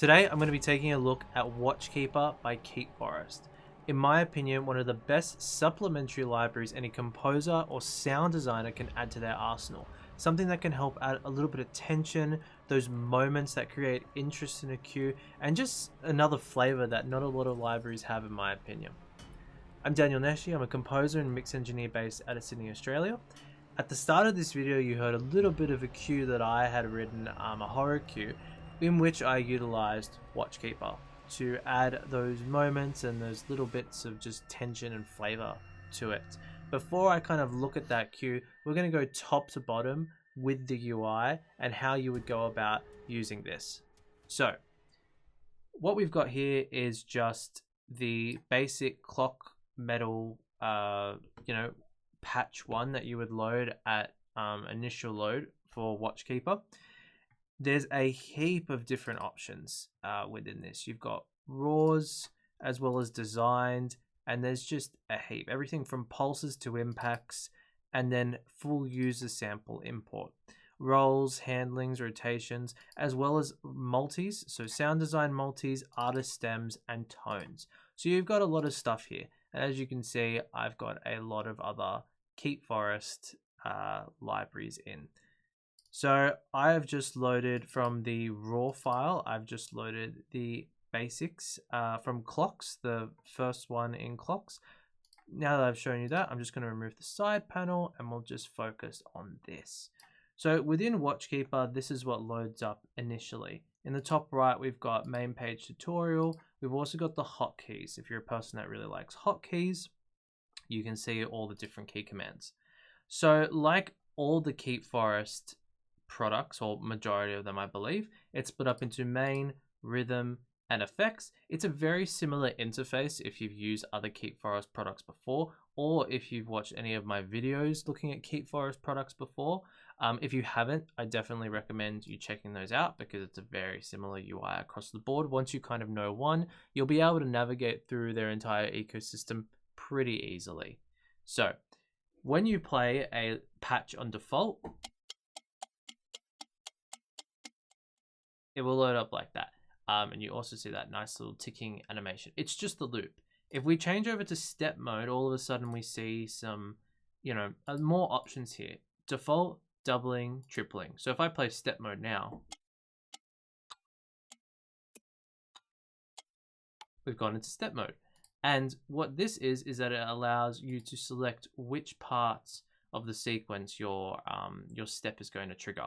Today I'm going to be taking a look at Watchkeeper by Keepforest. In my opinion, one of the best supplementary libraries any composer or sound designer can add to their arsenal. Something that can help add a little bit of tension, those moments that create interest in a cue, and just another flavor that not a lot of libraries have in my opinion. I'm AFL-NESCI, I'm a composer and mix engineer based out of Sydney, Australia. At the start of this video you heard a little bit of a cue that I had written, a horror cue, in which I utilized Watchkeeper to add those moments and those little bits of just tension and flavor to it. Before I kind of look at that cue, we're going to go top to bottom with the UI and how you would go about using this. So what we've got here is just the basic clock metal patch one that you would load at initial load for Watchkeeper. There's a heap of different options within this. You've got raws as well as designed, and there's just a heap. Everything from pulses to impacts, and then full user sample import. Rolls, handlings, rotations, as well as multis. So sound design multis, artist stems, and tones. So you've got a lot of stuff here. And as you can see, I've got a lot of other Keepforest libraries in. So I have just loaded from the raw file, I've just loaded the basics from clocks, the first one in clocks. Now that I've shown you that, I'm just going to remove the side panel and we'll just focus on this. So within Watchkeeper, this is what loads up initially. In the top right, we've got main page tutorial. We've also got the hotkeys. If you're a person that really likes hotkeys, you can see all the different key commands. So like all the Keepforest products, or majority of them I believe, it's split up into main, rhythm, and effects. It's a very similar interface if you've used other Keepforest products before, or if you've watched any of my videos looking at Keepforest products before. If you haven't, I definitely recommend you checking those out because it's a very similar UI across the board. Once you kind of know one, you'll be able to navigate through their entire ecosystem pretty easily. So when you play a patch on default, it will load up like that. And you also see that nice little ticking animation. It's just the loop. If we change over to step mode, all of a sudden we see some, more options here. Default, doubling, tripling. So if I play step mode now, we've gone into step mode. And what this is that it allows you to select which parts of the sequence your step is going to trigger.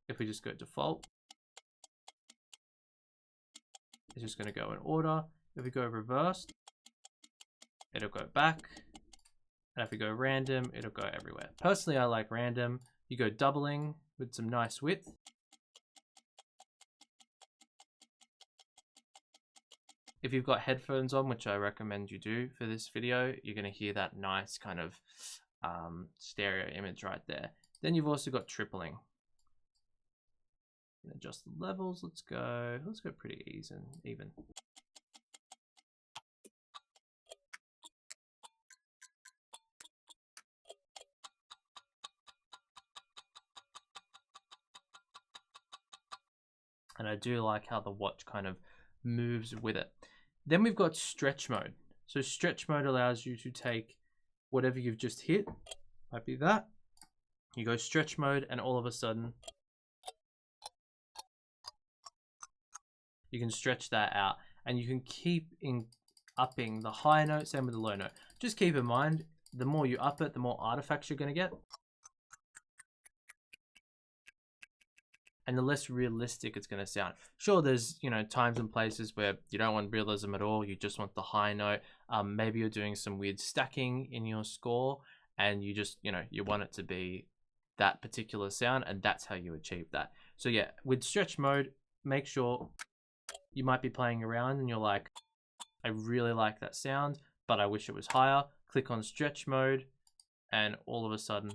If we just go default, it's just going to go in order. If we go reversed, it'll go back. And if we go random, it'll go everywhere. Personally, I like random. You go doubling with some nice width. If you've got headphones on, which I recommend you do for this video, you're going to hear that nice kind of stereo image right there. Then you've also got tripling. Adjust the levels. Let's go pretty even. And I do like how the watch kind of moves with it. Then we've got stretch mode. So stretch mode allows you to take whatever you've just hit, might be that. You go stretch mode and all of a sudden you can stretch that out, and you can keep upping the high note, same with the low note. Just keep in mind, the more you up it, the more artifacts you're going to get. And the less realistic it's going to sound. Sure, there's times and places where you don't want realism at all. You just want the high note. Maybe you're doing some weird stacking in your score, and you just you want it to be that particular sound, and that's how you achieve that. So yeah, with stretch mode, make sure you might be playing around and you're like, I really like that sound, but I wish it was higher. Click on stretch mode, and all of a sudden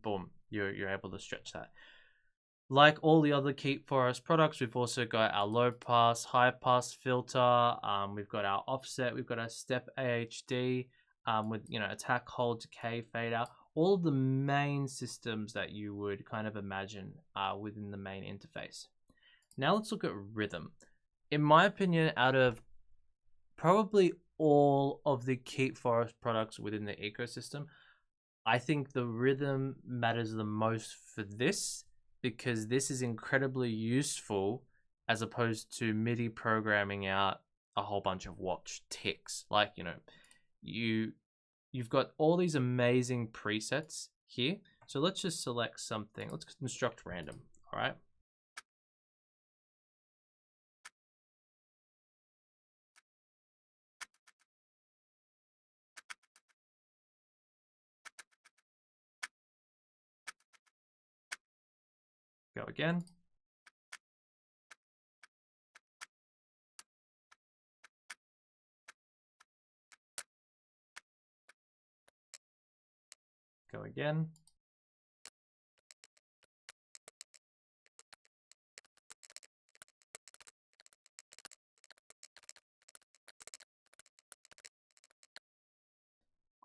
boom, you're able to stretch that. Like all the other Keepforest products, we've also got our low pass, high pass filter. We've got our offset. We've got our step AHD with attack, hold, decay, fade out. All of the main systems that you would kind of imagine within the main interface. Now let's look at rhythm. In my opinion, out of probably all of the Keepforest products within the ecosystem, I think the rhythm matters the most for this, because this is incredibly useful as opposed to MIDI programming out a whole bunch of watch ticks. Like, you've got all these amazing presets here. So let's just select something. Let's construct random. All right. Go again. Go again.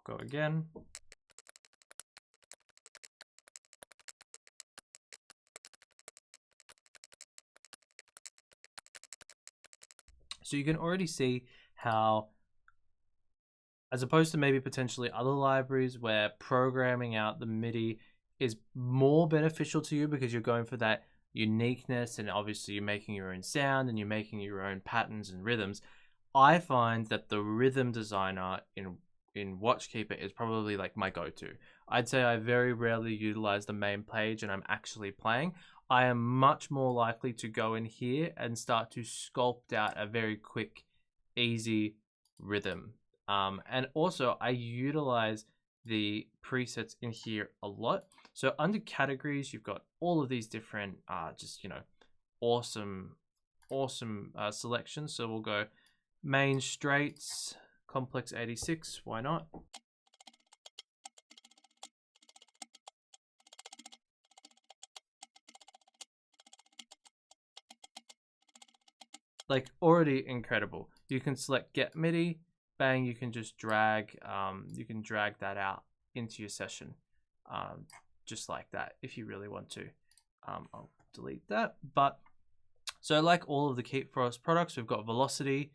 Go again. So you can already see how, as opposed to maybe potentially other libraries where programming out the MIDI is more beneficial to you because you're going for that uniqueness and obviously you're making your own sound and you're making your own patterns and rhythms, I find that the rhythm designer in Watchkeeper is probably like my go-to. I'd say I very rarely utilize the main page and I'm actually playing. I am much more likely to go in here and start to sculpt out a very quick, easy rhythm. And also I utilize the presets in here a lot. So under categories, you've got all of these different, awesome selections. So we'll go main straights, complex 86, why not? Like, already incredible. You can select get MIDI, bang, you can just drag, that out into your session, just like that if you really want to. I'll delete that. But so like all of the Keepforest products, we've got velocity,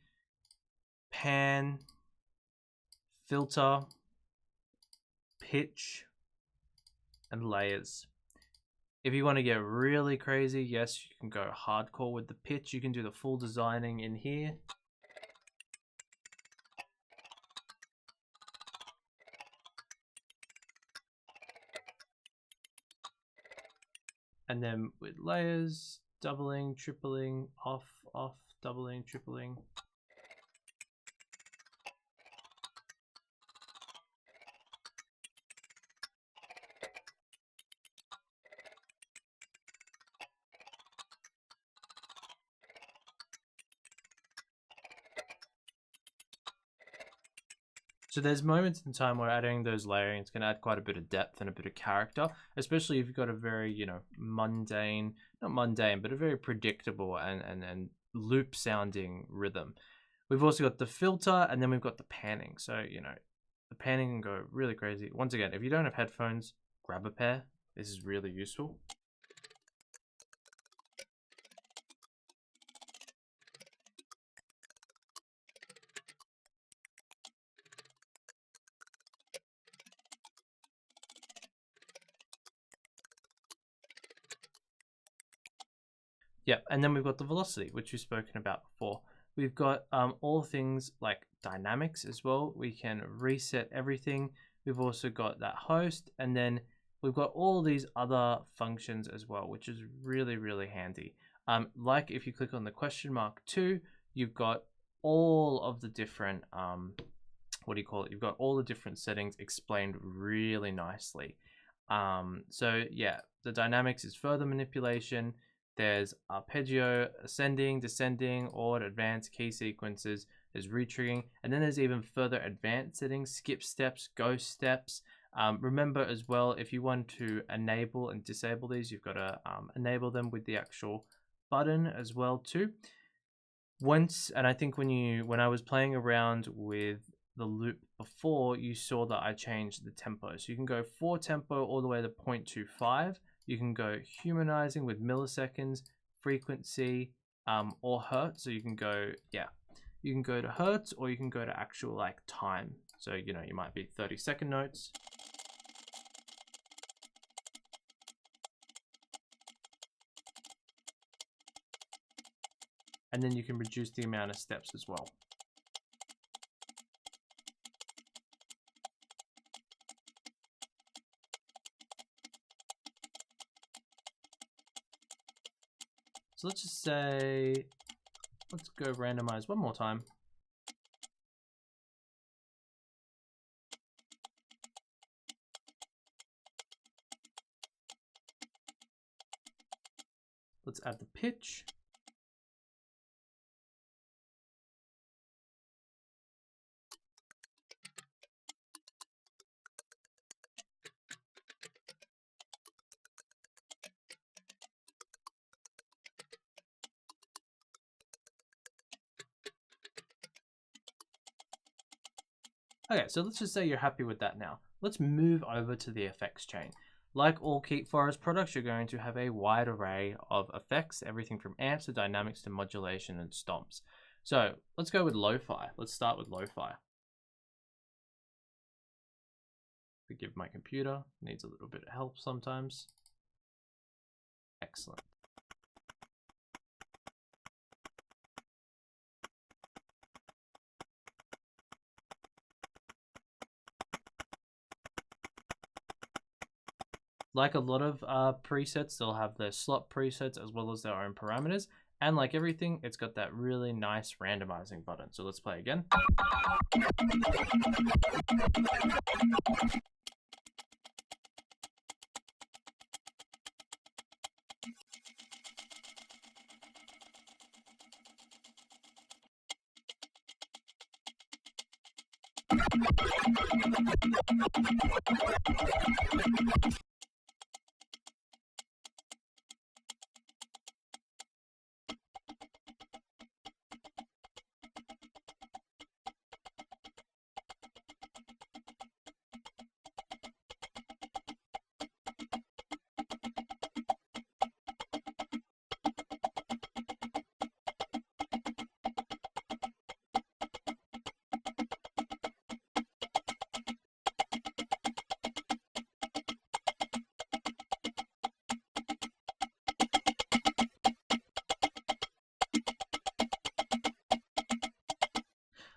pan, filter, pitch, and layers. If you want to get really crazy, yes, you can go hardcore with the pitch. You can do the full designing in here. And then with layers, doubling, tripling, off, doubling, tripling. So there's moments in time where adding those layering is going to add quite a bit of depth and a bit of character, especially if you've got a very, mundane, not mundane, but a very predictable and loop sounding rhythm. We've also got the filter, and then we've got the panning. So, the panning can go really crazy. Once again, if you don't have headphones, grab a pair. This is really useful. Yeah, and then we've got the velocity, which we've spoken about before. We've got all things like dynamics as well. We can reset everything. We've also got that host, and then we've got all these other functions as well, which is really, really handy. Like if you click on the question mark 2, you've got all of the different, you've got all the different settings explained really nicely. So yeah, the dynamics is further manipulation. There's arpeggio, ascending, descending, odd, advanced key sequences. There's retriggering, and then there's even further advanced settings, skip steps, ghost steps, Remember as well, if you want to enable and disable these, you've got to enable them with the actual button as well too. And I think when I was playing around with the loop before, you saw that I changed the tempo. So you can go 4 tempo all the way to 0.25. You can go humanizing with milliseconds, frequency, or hertz. So you can go, you can go to hertz, or you can go to actual like time. So, you know, you might be 30-second notes. And then you can reduce the amount of steps as well. So let's just say, let's go randomize one more time. Let's add the pitch. Okay, so let's just say you're happy with that now. Let's move over to the effects chain. Like all Keepforest products, you're going to have a wide array of effects, everything from amps to dynamics to modulation and stomps. So let's go with lo-fi. Let's start with lo-fi. Forgive my computer, needs a little bit of help sometimes. Excellent. Like a lot of presets, they'll have their slot presets as well as their own parameters. And like everything, it's got that really nice randomizing button. So let's play again.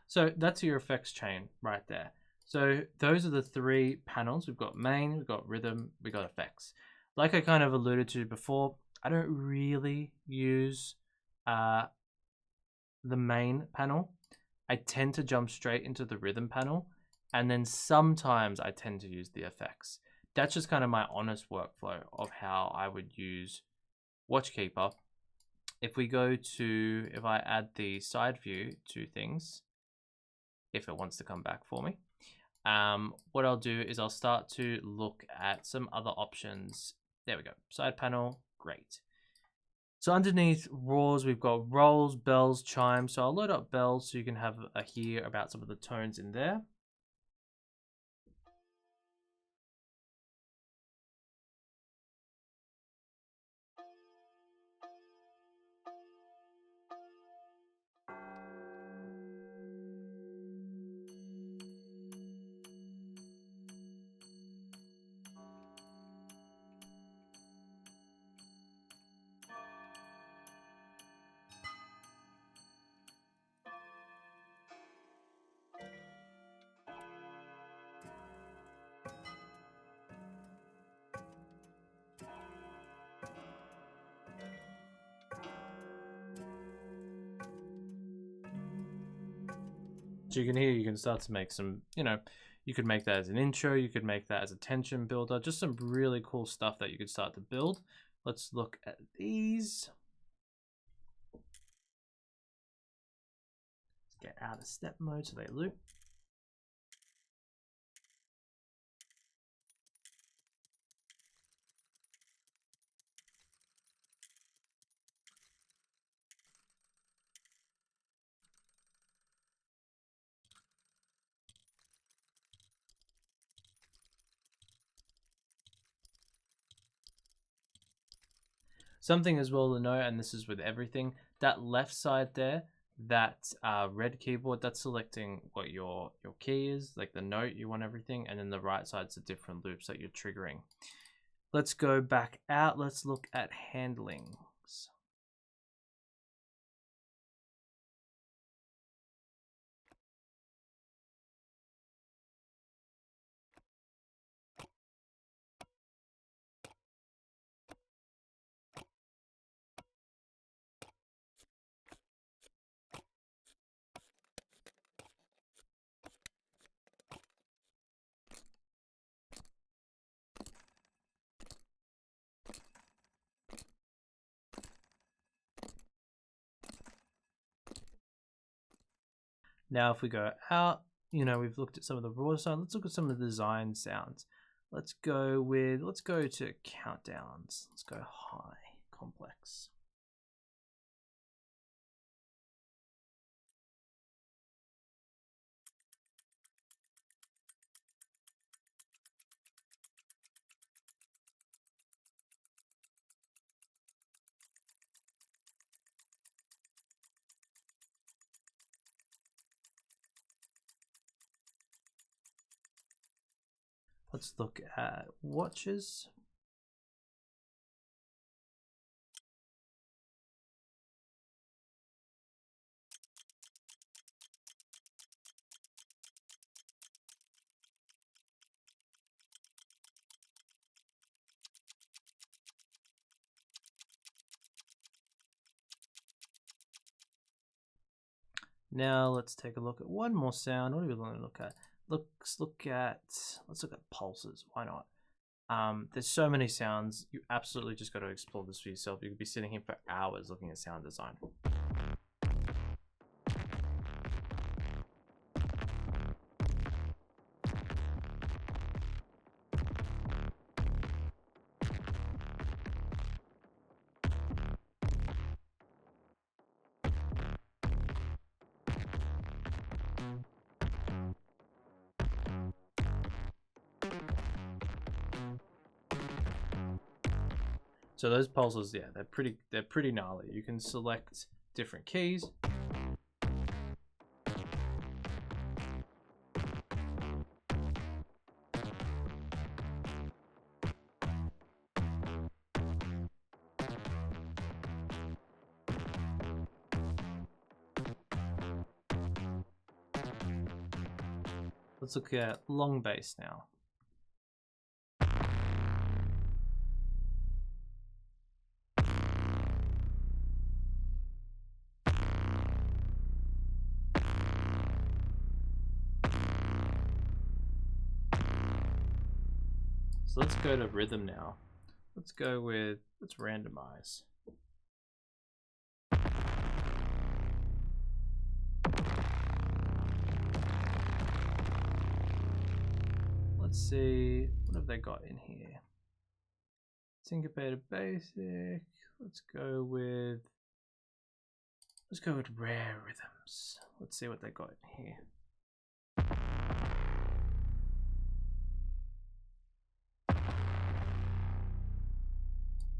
So that's your effects chain right there. So those are the 3 panels. We've got main, we've got rhythm, we've got effects. Like I kind of alluded to before, I don't really use the main panel. I tend to jump straight into the rhythm panel, and then sometimes I tend to use the effects. That's just kind of my honest workflow of how I would use Watchkeeper. If we go to, if I add the side view to things, if it wants to come back for me. What I'll do is I'll start to look at some other options. There we go, side panel, great. So underneath raws, we've got rolls, bells, chimes. So I'll load up bells so you can have a hear about some of the tones in there. So you can hear, you can start to make some, you know, you could make that as an intro, you could make that as a tension builder, just some really cool stuff that you could start to build. Let's look at these. Let's get out of step mode so they loop. Something as well to know, and this is with everything, that left side there, that red keyboard, that's selecting what your key is, like the note you want everything, and then the right side's the different loops that you're triggering. Let's go back out. Let's look at handlings. Now, if we go out, we've looked at some of the raw sound. Let's look at some of the design sounds. Let's go to countdowns. Let's go high, complex. Let's look at watches. Now let's take a look at one more sound. What are we going to look at? Let's look at pulses. Why not? There's so many sounds. You absolutely just got to explore this for yourself. You could be sitting here for hours looking at sound design. So those pulses, yeah, they're pretty gnarly. You can select different keys. Let's look at long bass now. So let's go to rhythm now. Let's randomize. Let's see, what have they got in here? Syncopated basic. Let's go with rare rhythms. Let's see what they got in here.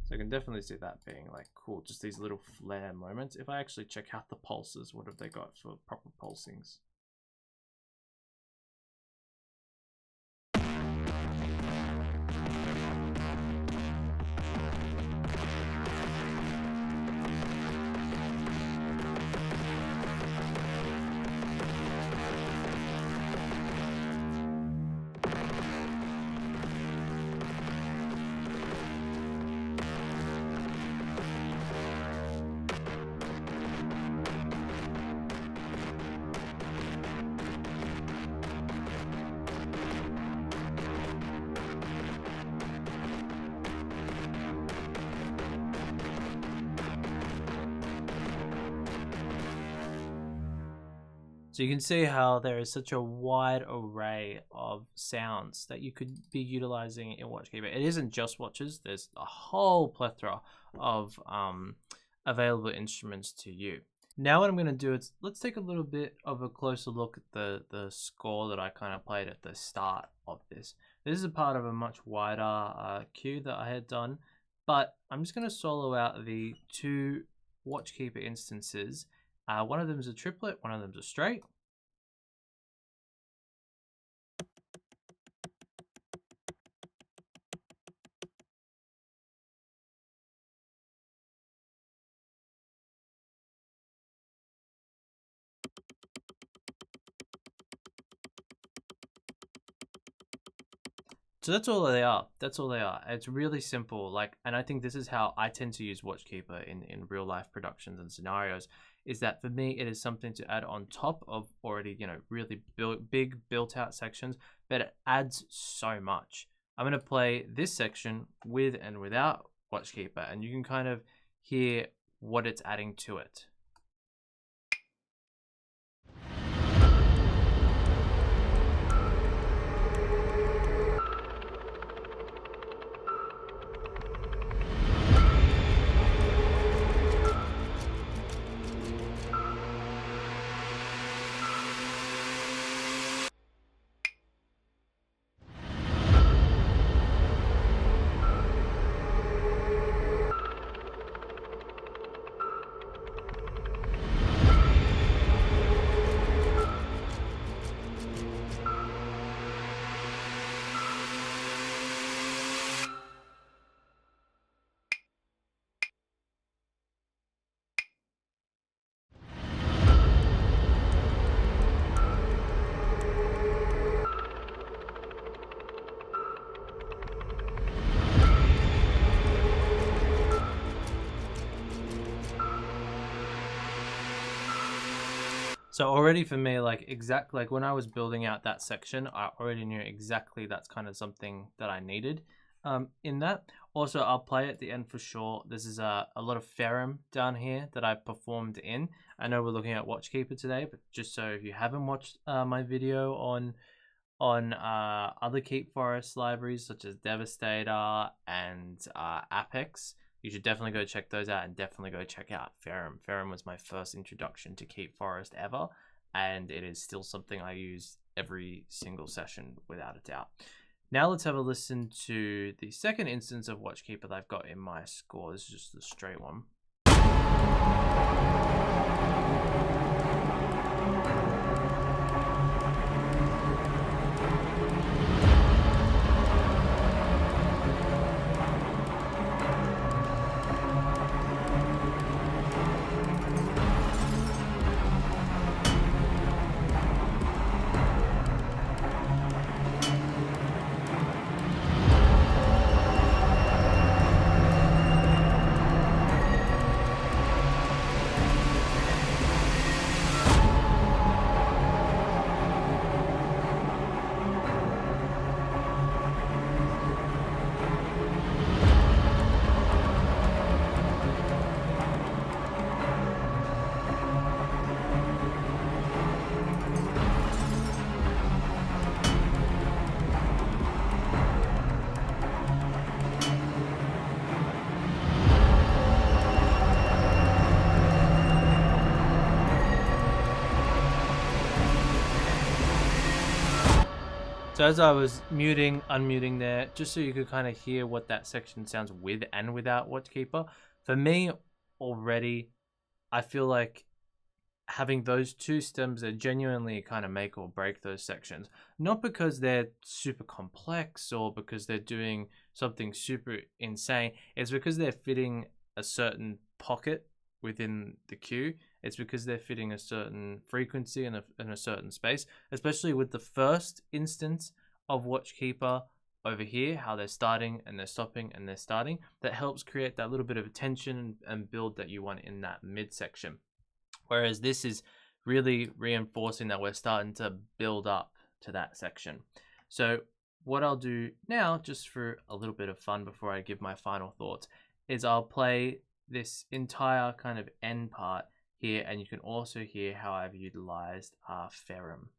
So I can definitely see that being like cool, just these little flare moments. If I actually check out the pulses, what have they got for proper pulsings? So you can see how there is such a wide array of sounds that you could be utilizing in Watchkeeper. It isn't just watches. There's a whole plethora of available instruments to you. Now what I'm going to do is let's take a little bit of a closer look at the score that I kind of played at the start of this. This is a part of a much wider cue that I had done. but I'm just going to solo out the 2 Watchkeeper instances. One of them is a triplet, one of them is a straight. So that's all they are. That's all they are. It's really simple. Like, and I think this is how I tend to use Watchkeeper in real life productions and scenarios. Is that for me, it is something to add on top of already, really big built out sections, but it adds so much. I'm gonna play this section with and without Watchkeeper, and you can kind of hear what it's adding to it. So already for me, like when I was building out that section, I already knew exactly that's kind of something that I needed in that. Also, I'll play at the end for sure. This is a lot of Ferrum down here that I performed in. I know we're looking at Watchkeeper today, but just so if you haven't watched my video on other Keepforest libraries such as Devastator and Apex, you should definitely go check those out, and definitely go check out Ferrum. Ferrum was my first introduction to Keepforest ever, and it is still something I use every single session without a doubt. Now let's have a listen to the second instance of Watchkeeper that I've got in my score. This is just the straight one. So as I was unmuting there, just so you could kind of hear what that section sounds with and without Watchkeeper, for me already, I feel like having those 2 stems that genuinely kind of make or break those sections. Not because they're super complex or because they're doing something super insane. It's because they're fitting a certain pocket within the cue. It's because they're fitting a certain frequency in a certain space, especially with the first instance of Watchkeeper over here, how they're starting and they're stopping and they're starting. That helps create that little bit of tension and build that you want in that midsection. Whereas this is really reinforcing that we're starting to build up to that section. So what I'll do now, just for a little bit of fun before I give my final thoughts, is I'll play this entire kind of end part here, and you can also hear how I've utilized Ferrum.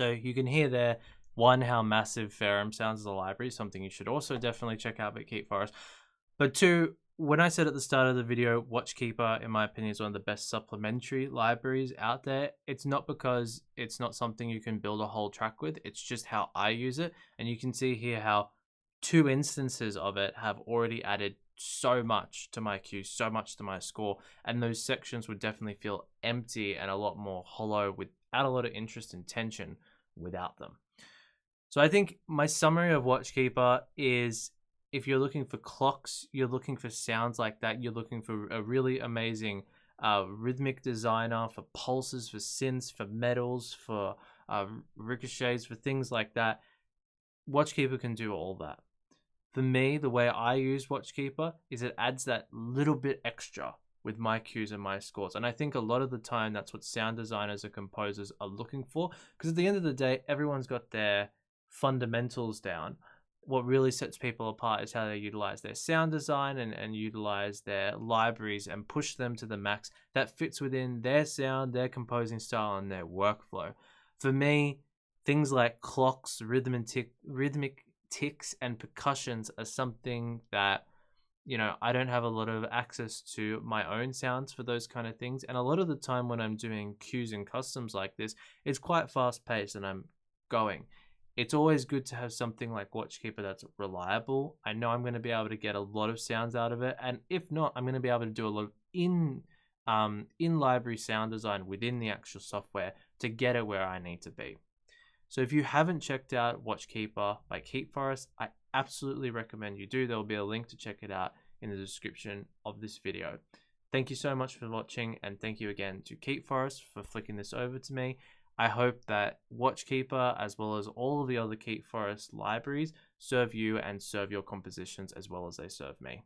So you can hear there, one, how massive Ferrum sounds as a library, something you should also definitely check out at Keepforest. But two, when I said at the start of the video, Watchkeeper, in my opinion, is one of the best supplementary libraries out there, it's not because it's not something you can build a whole track with, it's just how I use it. And you can see here how 2 instances of it have already added so much to my queue, so much to my score, and those sections would definitely feel empty and a lot more hollow without a lot of interest and tension without them. So I think my summary of Watchkeeper is, if you're looking for clocks, you're looking for sounds like that, you're looking for a really amazing rhythmic designer, for pulses, for synths, for metals, for ricochets, for things like that, Watchkeeper can do all that. For me, the way I use Watchkeeper is it adds that little bit extra with my cues and my scores. And I think a lot of the time that's what sound designers and composers are looking for, because at the end of the day, everyone's got their fundamentals down. What really sets people apart is how they utilize their sound design and utilize their libraries and push them to the max that fits within their sound, their composing style, and their workflow. For me, things like clocks, rhythmic ticks, and percussions are something that, you know, I don't have a lot of access to my own sounds for those kind of things. And a lot of the time when I'm doing cues and customs like this, it's quite fast paced and I'm going. It's always good to have something like Watchkeeper that's reliable. I know I'm going to be able to get a lot of sounds out of it. And if not, I'm going to be able to do a lot of in-library sound design within the actual software to get it where I need to be. So if you haven't checked out Watchkeeper by Keepforest, I absolutely recommend you do. There will be a link to check it out in the description of this video. Thank you so much for watching, and thank you again to Keepforest for flicking this over to me. I hope that Watchkeeper, as well as all of the other Keepforest libraries, serve you and serve your compositions as well as they serve me.